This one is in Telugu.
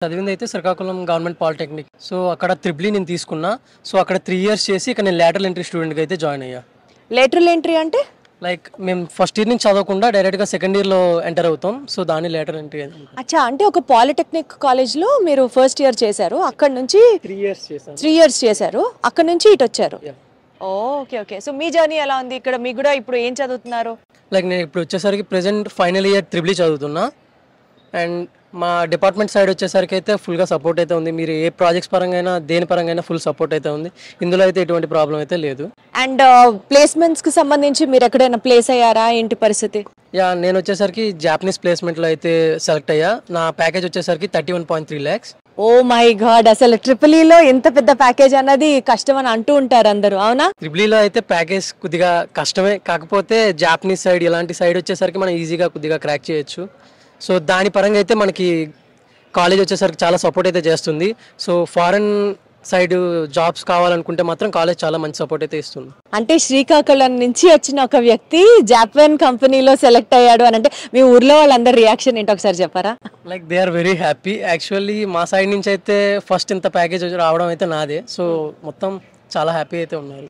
చదివింది అయితే శ్రీకాకుళం గవర్నమెంట్ పాలిటెక్నిక్. సో అక్కడ త్రిబుల్ నేను తీసుకున్నా. సో అక్కడ 3 ఇయర్స్ చేసి ఇక్కడ నేను లేటరల్ ఎంట్రీ స్టూడెంట్గా అయితే జాయిన్ అయ్యా. లేటరల్ ఎంట్రీ అంటే లైక్ మేము ఫస్ట్ ఇయర్ నుంచి చదవకుండా డైరెక్ట్గా సెకండ్ ఇయర్లో ఎంటర్ అవుతాం. సో దాన్ని లేటరల్ ఎంట్రీ అని. అచ్చా, అంటే ఒక పాలిటెక్నిక్ కాలేజ్లో మీరు ఫస్ట్ ఇయర్ చేశారు, అక్కడ నుంచి 3 ఇయర్స్ చేశాను. 3 ఇయర్స్ చేశారు, అక్కడ నుంచి ఇటు వచ్చారు. Okay okay. సో మీ జర్నీ ఎలా ఉంది ఇక్కడ? మీకు కూడా ఇప్పుడు ఏం చదువుతున్నారు? లైక్ నేను ఇప్పుడు వచ్చేసరికి ప్రెసెంట్ ఫైనల్ ఇయర్ త్రిబుల్ చదువుతున్నా. అండ్ మా డిపార్ట్మెంట్ సైడ్ వచ్చేసరికి అయితే ఫుల్గా సపోర్ట్ అయితే ఉంది. మీరు ఏ ప్రాజెక్ట్స్ పరంగా అయినా దేని పరంగా అయినా ఫుల్ సపోర్ట్ అయితే ఉంది. ఇందులో అయితే ఎటువంటి ప్రాబ్లం అయితే లేదు. అండ్ ప్లేస్మెంట్స్కి సంబంధించి మీరు ఎక్కడైనా ప్లేస్ అయ్యారా? ఏంటి పరిస్థితి? నేను వచ్చేసరికి జాపనీస్ ప్లేస్మెంట్లో అయితే సెలెక్ట్ అయ్యా. నా ప్యాకేజ్ వచ్చేసరికి 31.3 lakhs. ఓ మై గాడ్, అసలు ట్రిపుల్ ఈలో ఎంత పెద్ద ప్యాకేజ్ అన్నది కష్టం అని అంటూ ఉంటారు అందరూ, అవునా? త్రిబుల్ లో అయితే ప్యాకేజ్ కొద్దిగా కష్టమే, కాకపోతే జాపనీస్ సైడ్ ఇలాంటి సైడ్ వచ్చేసరికి మనం ఈజీగా కొద్దిగా క్రాక్ చేయొచ్చు. సో దాని పరంగా అయితే మనకి కాలేజ్ వచ్చేసరికి చాలా సపోర్ట్ అయితే చేస్తుంది. సో ఫారెన్ సైడ్ జాబ్స్ కావాలనుకుంటే మాత్రం కాలేజ్ చాలా మంచి సపోర్ట్ అయితే ఇస్తుంది. అంటే శ్రీకాకుళం నుంచి వచ్చిన ఒక వ్యక్తి జాపాన్ కంపెనీలో సెలెక్ట్ అయ్యాడు అని అంటే మీ ఊర్లో వాళ్ళందరి రియాక్షన్ ఏంటో ఒకసారి చెప్పారా? Like they are very happy. Actually మా సైడ్ నుంచి అయితే ఫస్ట్ ఇంత ప్యాకేజ్ రావడం అయితే నాదే. సో మొత్తం చాలా హ్యాపీ అయితే ఉన్నారు.